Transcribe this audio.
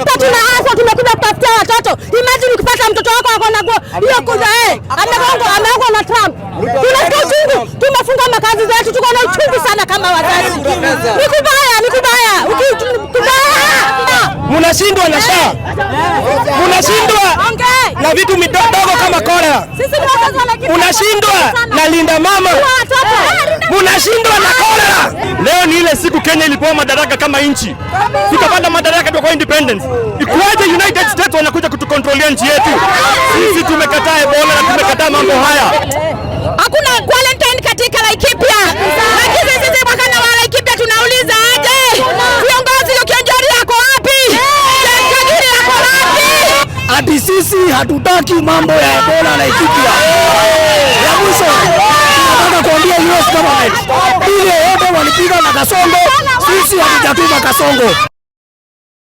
hapa tunaanza tumekuja kutafutia watoto. Imagine ukipata mtoto wako akona hiyo kuza amegongo na Trump. Tunasikia uchungu, tumefunga makazi zetu, tuko na uchungu sana kama wazazi. Ni kubaya. Mnashindwa na SHA. Mnashindwa na vitu midogo kama kolera. Unashindwa na linda mama. Unashindwa na kolera. Leo ni ile siku Kenya ilipewa madaraka kama nchi. Tukapata madaraka kwa independence. Ikuaje United States wanakuja kutukontrolia nchi yetu? Sisi tumekataa Ebola na tumekataa mambo haya. Hakuna quarantine katika Laikipia. Lakini sisi wakana wa Laikipia tunauliza aje? Viongozi wa Kionjori yako wapi? Kionjori yako wapi? Hadi sisi hatutaki mambo ya Ebola Laikipia. Ya mwisho nataka kuambia US government. Ile wote walipiga na Kasongo, sisi hatujatuma Kasongo.